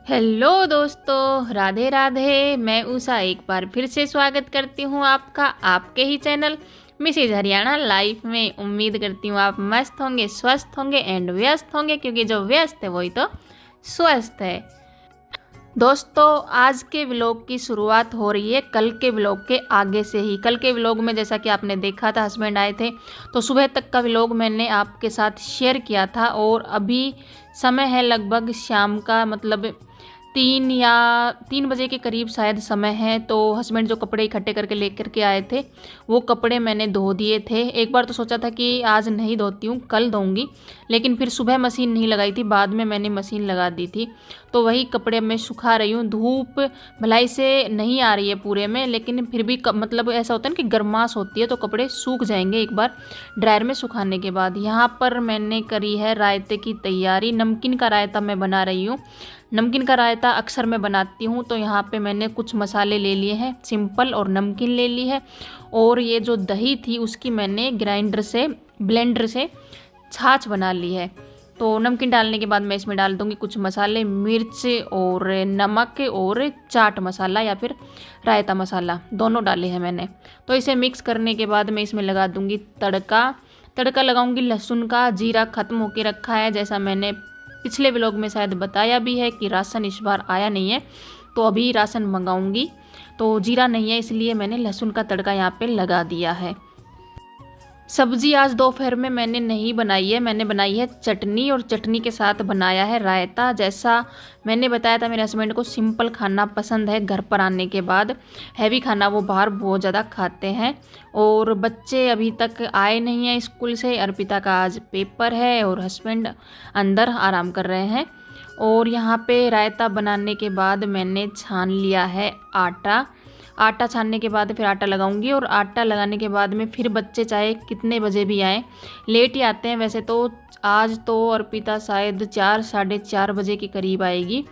Hello दोस्तों, राधे राधे। मैं उषा एक बार फिर से स्वागत करती हूँ आपका आपके ही चैनल मिसेज हरियाणा लाइफ में। उम्मीद करती हूँ आप मस्त होंगे, स्वस्थ होंगे एंड व्यस्त होंगे, क्योंकि जो व्यस्त है वही तो स्वस्थ है। दोस्तों, आज के व्लॉग की शुरुआत हो रही है कल के व्लॉग के आगे से ही। कल के व्लॉग में जैसा कि आपने देखा था, हस्बैंड आए थे तो सुबह तक का व्लॉग मैंने आपके साथ शेयर किया था। और अभी समय है लगभग शाम का, मतलब 3 बजे के करीब शायद समय है। तो हस्बैंड जो कपड़े इकट्ठे करके लेकर के आए थे वो कपड़े मैंने धो दिए थे। एक बार तो सोचा था कि आज नहीं धोती हूँ, कल धोऊंगी, लेकिन फिर सुबह मशीन नहीं लगाई थी, बाद में मैंने मशीन लगा दी थी। तो वही कपड़े मैं सुखा रही हूँ। धूप भलाई से नहीं आ रही है पूरे में, लेकिन फिर भी मतलब ऐसा होता है ना कि गर्माश होती है तो कपड़े सूख जाएंगे एक बार ड्रायर में सुखाने के बाद। यहाँ पर मैंने करी है रायते की तैयारी। नमकीन का रायता मैं बना रही हूँ। नमकीन का रायता अक्सर मैं बनाती हूँ। तो यहाँ पे मैंने कुछ मसाले ले लिए हैं सिंपल, और नमकीन ले ली है। और ये जो दही थी उसकी मैंने ब्लेंडर से छाछ बना ली है। तो नमकीन डालने के बाद मैं इसमें डाल दूँगी कुछ मसाले, मिर्च और नमक और चाट मसाला या फिर रायता मसाला, दोनों डाले हैं मैंने। तो इसे मिक्स करने के बाद मैं इसमें लगा दूँगी तड़का लगाऊंगी लहसुन का। जीरा ख़त्म होके रखा है, जैसा मैंने पिछले व्लॉग में शायद बताया भी है कि राशन इस बार आया नहीं है, तो अभी राशन मंगाऊंगी। तो जीरा नहीं है, इसलिए मैंने लहसुन का तड़का यहाँ पे लगा दिया है। सब्जी आज दोपहर में मैंने नहीं बनाई है, मैंने बनाई है चटनी, और चटनी के साथ बनाया है रायता। जैसा मैंने बताया था, मेरे हस्बैंड को सिंपल खाना पसंद है। घर पर आने के बाद हैवी खाना वो बाहर बहुत ज़्यादा खाते हैं। और बच्चे अभी तक आए नहीं हैं स्कूल से। अर्पिता का आज पेपर है और हस्बैंड अंदर आराम कर रहे हैं। और यहाँ पे रायता बनाने के बाद मैंने छान लिया है आटा छानने के बाद फिर आटा लगाऊंगी। और आटा लगाने के बाद में फिर बच्चे चाहे कितने बजे भी आएँ, लेट ही आते हैं वैसे तो। आज तो अर्पिता शायद 4-4:30 बजे के करीब आएगी,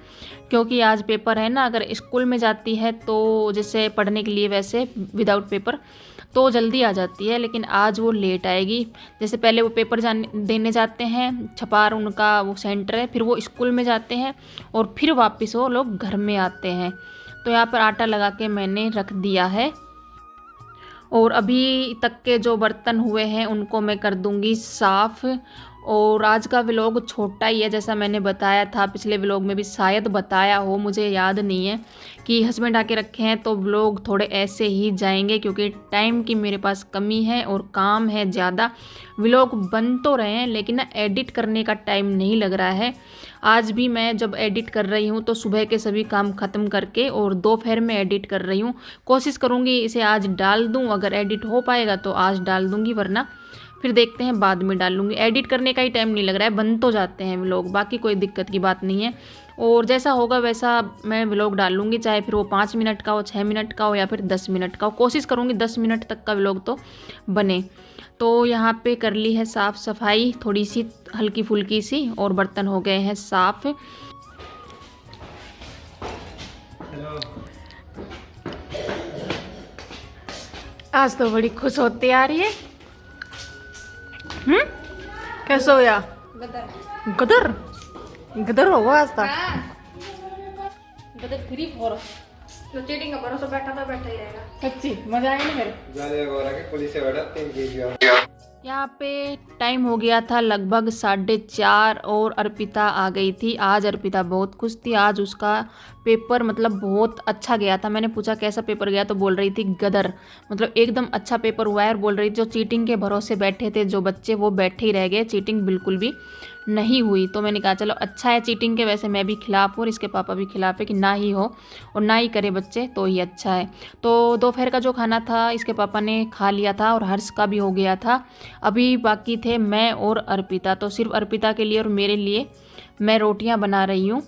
क्योंकि आज पेपर है ना। अगर स्कूल में जाती है तो जैसे पढ़ने के लिए, वैसे विदाउट पेपर तो जल्दी आ जाती है, लेकिन आज वो लेट आएगी। जैसे पहले वो पेपर देने जाते हैं, छपार उनका वो सेंटर है, फिर वो स्कूल में जाते हैं और फिर वापस वो लोग घर में आते हैं। तो यहाँ पर आटा लगा के मैंने रख दिया है। और अभी तक के जो बर्तन हुए हैं उनको मैं कर दूंगी साफ़। और आज का व्लॉग छोटा ही है, जैसा मैंने बताया था पिछले व्लॉग में भी शायद बताया हो, मुझे याद नहीं है, कि हस्बैंड आके रखे हैं तो व्लॉग थोड़े ऐसे ही जाएंगे, क्योंकि टाइम की मेरे पास कमी है और काम है ज़्यादा। व्लॉग बन तो रहे हैं लेकिन ना एडिट करने का टाइम नहीं लग रहा है। आज भी मैं जब एडिट कर रही हूँ तो सुबह के सभी काम ख़त्म करके और दोपहर में एडिट कर रही हूँ। कोशिश करूँगी इसे आज डाल दूँ, अगर एडिट हो पाएगा तो आज डाल दूँगी, वरना फिर देखते हैं बाद में डाल लूँगी। एडिट करने का ही टाइम नहीं लग रहा है, बन तो जाते हैं व्लॉग, बाकी कोई दिक्कत की बात नहीं है। और जैसा होगा वैसा मैं व्लॉग डाल लूँगी, चाहे फिर वो 5 मिनट का हो, 6 मिनट का हो या फिर 10 मिनट का हो। कोशिश करूँगी 10 मिनट तक का व्लॉग तो बने। तो यहाँ पे कर ली है साफ़ सफाई थोड़ी सी हल्की फुल्की सी, और बर्तन हो गए हैं साफ़। आज तो बड़ी खुश होती आ रही है। कैसे हो या गदर गदर होगा आज तक। गदर फ्री फॉर तो चीटिंग का भरोसा बैठा ही रहेगा। सच्ची मजा आया ना फिर। यहाँ पे टाइम हो गया था लगभग 4:30 और अर्पिता आ गई थी। आज अर्पिता बहुत खुश थी, आज उसका पेपर मतलब बहुत अच्छा गया था। मैंने पूछा कैसा पेपर गया, तो बोल रही थी गदर, मतलब एकदम अच्छा पेपर हुआ है। और बोल रही थी जो चीटिंग के भरोसे बैठे थे जो बच्चे, वो बैठे ही रह गए, चीटिंग बिल्कुल भी नहीं हुई। तो मैंने कहा चलो अच्छा है चीटिंग के, वैसे मैं भी खिलाफ हूँ और इसके पापा भी खिलाफ है कि ना ही हो और ना ही करे बच्चे, तो ही अच्छा है। तो दोपहर का जो खाना था इसके पापा ने खा लिया था और हर्ष का भी हो गया था। अभी बाकी थे मैं और अर्पिता, तो सिर्फ अर्पिता के लिए और मेरे लिए मैं रोटियां बना रही हूँ।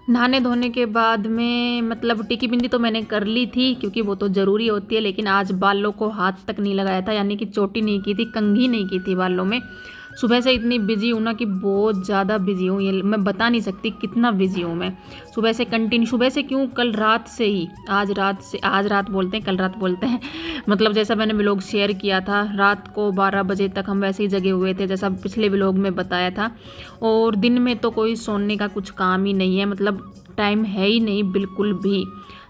नहाने धोने के बाद में मतलब टिकी बिंदी तो मैंने कर ली थी, क्योंकि वो तो ज़रूरी होती है, लेकिन आज बालों को हाथ तक नहीं लगाया था, यानी कि चोटी नहीं की थी, कंघी नहीं की थी बालों में। सुबह से इतनी बिजी हूँ ना कि बहुत ज़्यादा बिजी हूँ, ये मैं बता नहीं सकती कितना बिजी हूँ मैं। सुबह से कंटिन्यू, सुबह से क्यों, कल रात से ही, आज रात बोलते हैं, कल रात बोलते हैं मतलब जैसा मैंने व्लॉग शेयर किया था, रात को 12 बजे तक हम वैसे ही जगे हुए थे जैसा पिछले व्लॉग में बताया था। और दिन में तो कोई सोने का कुछ काम ही नहीं है, मतलब टाइम है ही नहीं बिल्कुल भी।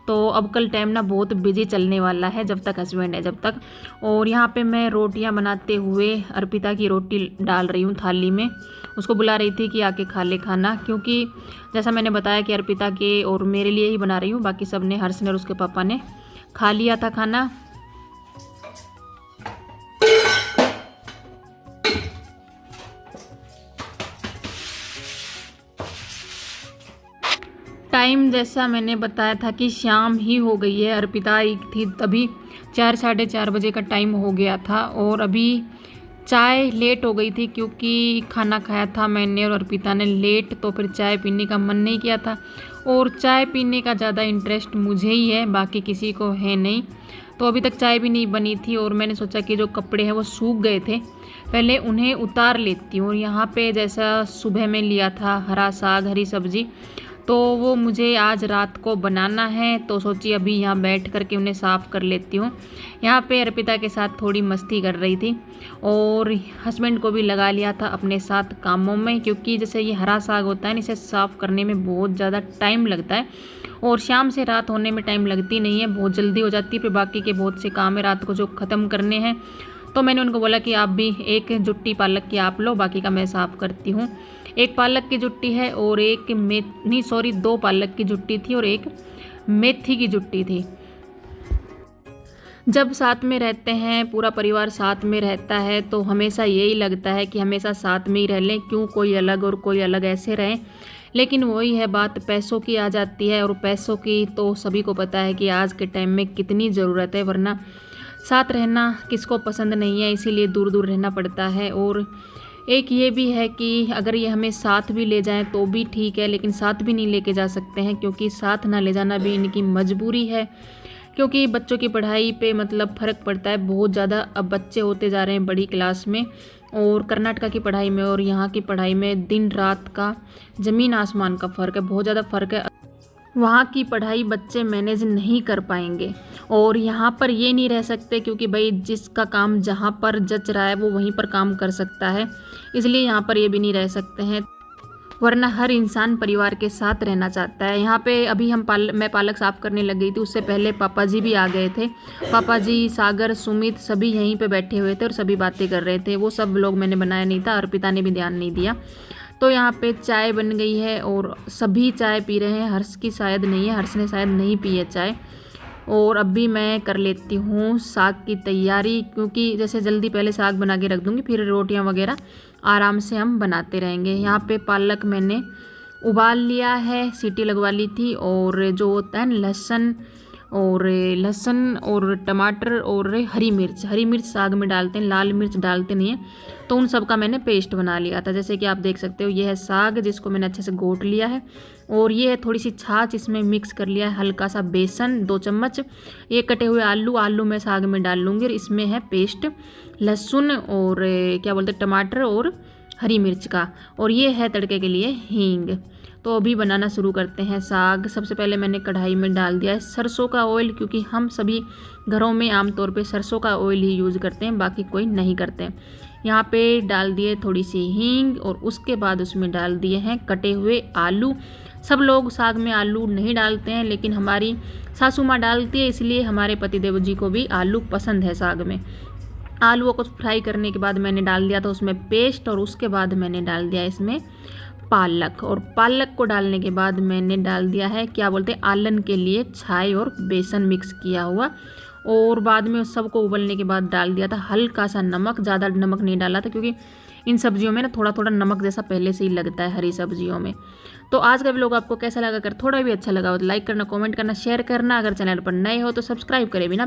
तो अब कल टाइम ना बहुत बिजी चलने वाला है जब तक हस्बैंड है जब तक। और यहाँ पे मैं रोटियाँ बनाते हुए अर्पिता की रोटी डाल रही हूँ थाली में, उसको बुला रही थी कि आके खा ले खाना, क्योंकि जैसा मैंने बताया कि अर्पिता के और मेरे लिए ही बना रही हूँ, बाकी सब ने, हर्ष ने और उसके पापा ने खा लिया था खाना। टाइम जैसा मैंने बताया था कि शाम ही हो गई है, अर्पिता आई थी तभी 4 साढ़े 4 बजे का टाइम हो गया था। और अभी चाय लेट हो गई थी क्योंकि खाना खाया था मैंने और अर्पिता ने लेट, तो फिर चाय पीने का मन नहीं किया था। और चाय पीने का ज़्यादा इंटरेस्ट मुझे ही है, बाकी किसी को है नहीं। तो अभी तक चाय भी नहीं बनी थी और मैंने सोचा कि जो कपड़े हैं वो सूख गए थे, पहले उन्हें उतार लेती हूँ। और यहाँ पे जैसा सुबह में लिया था हरा साग, हरी सब्जी, तो वो मुझे आज रात को बनाना है, तो सोची अभी यहाँ बैठ करके उन्हें साफ़ कर लेती हूँ। यहाँ पे अर्पिता के साथ थोड़ी मस्ती कर रही थी और हस्बैंड को भी लगा लिया था अपने साथ कामों में, क्योंकि जैसे ये हरा साग होता है ना, इसे साफ़ करने में बहुत ज़्यादा टाइम लगता है और शाम से रात होने में टाइम लगती नहीं है, बहुत जल्दी हो जाती है। फिर बाकी के बहुत से काम है रात को जो ख़त्म करने हैं, तो मैंने उनको बोला कि आप भी एक जुट्टी पालक की आप लो, बाकी का मैं साफ़ करती हूँ। एक पालक की जुट्टी है और एक दो पालक की जुट्टी थी और एक मेथी की जुट्टी थी। जब साथ में रहते हैं, पूरा परिवार साथ में रहता है, तो हमेशा यही लगता है कि हमेशा साथ में ही रह लें, क्यों कोई अलग और कोई अलग ऐसे रहें। लेकिन वही है बात, पैसों की आ जाती है, और पैसों की तो सभी को पता है कि आज के टाइम में कितनी ज़रूरत है, वरना साथ रहना किसको पसंद नहीं है, इसीलिए दूर दूर रहना पड़ता है। और एक ये भी है कि अगर ये हमें साथ भी ले जाएं तो भी ठीक है, लेकिन साथ भी नहीं लेके जा सकते हैं, क्योंकि साथ ना ले जाना भी इनकी मजबूरी है, क्योंकि बच्चों की पढ़ाई पे मतलब फ़र्क पड़ता है बहुत ज़्यादा। अब बच्चे होते जा रहे हैं बड़ी क्लास में, और कर्नाटका की पढ़ाई में और यहाँ की पढ़ाई में दिन रात का ज़मीन आसमान का फ़र्क है, बहुत ज़्यादा फ़र्क है। वहाँ की पढ़ाई बच्चे मैनेज नहीं कर पाएंगे और यहाँ पर ये नहीं रह सकते, क्योंकि भाई जिसका काम जहाँ पर जच रहा है वो वहीं पर काम कर सकता है, इसलिए यहाँ पर ये भी नहीं रह सकते हैं। वरना हर इंसान परिवार के साथ रहना चाहता है। यहाँ पे अभी मैं पालक साफ़ करने लग गई थी, उससे पहले पापा जी भी आ गए थे। पापा जी, सागर, सुमित सभी यहीं पे बैठे हुए थे और सभी बातें कर रहे थे। वो सब व्लॉग मैंने बनाया नहीं था, अर्पिता ने भी ध्यान नहीं दिया। तो यहाँ पे चाय बन गई है और सभी चाय पी रहे हैं। हर्ष की शायद नहीं है, हर्ष ने शायद नहीं पी है चाय। और अभी मैं कर लेती हूँ साग की तैयारी, क्योंकि जैसे जल्दी पहले साग बना के रख दूँगी, फिर रोटियाँ वगैरह आराम से हम बनाते रहेंगे। यहाँ पे पालक मैंने उबाल लिया है, सीटी लगवा ली थी। और जो होता है लहसुन और टमाटर और हरी मिर्च साग में डालते हैं, लाल मिर्च डालते नहीं हैं, तो उन सब का मैंने पेस्ट बना लिया था। जैसे कि आप देख सकते हो, ये है साग जिसको मैंने अच्छे से घोट लिया है, और ये है थोड़ी सी छाछ, इसमें मिक्स कर लिया है हल्का सा बेसन 2 चम्मच। ये कटे हुए आलू मैं साग में डाल लूँगी, और इसमें है पेस्ट लहसुन और क्या बोलते हैं टमाटर और हरी मिर्च का, और ये है तड़के के लिए हींग। तो अभी बनाना शुरू करते हैं साग। सबसे पहले मैंने कढ़ाई में डाल दिया है सरसों का ऑयल, क्योंकि हम सभी घरों में आमतौर पे सरसों का ऑयल ही यूज़ करते हैं, बाकी कोई नहीं करते। यहाँ पे डाल दिए थोड़ी सी हींग, और उसके बाद उसमें डाल दिए हैं कटे हुए आलू। सब लोग साग में आलू नहीं डालते हैं, लेकिन हमारी सासू माँ डालती है, इसलिए हमारे पतिदेव जी को भी आलू पसंद है साग में। आलूओं को फ्राई करने के बाद मैंने डाल दिया था उसमें पेस्ट, और उसके बाद मैंने डाल दिया इसमें पालक, और पालक को डालने के बाद मैंने डाल दिया है क्या बोलते हैं आलन के लिए छाई और बेसन मिक्स किया हुआ, और बाद में उस सबको उबलने के बाद डाल दिया था हल्का सा नमक। ज़्यादा नमक नहीं डाला था, क्योंकि इन सब्जियों में ना थोड़ा थोड़ा नमक जैसा पहले से ही लगता है हरी सब्जियों में। तो आज का व्लॉग आपको कैसा लगा? अगर थोड़ा भी अच्छा लगा हो तो लाइक करना, कमेंट करना, शेयर करना। अगर चैनल पर नए हो तो सब्सक्राइब करें बिना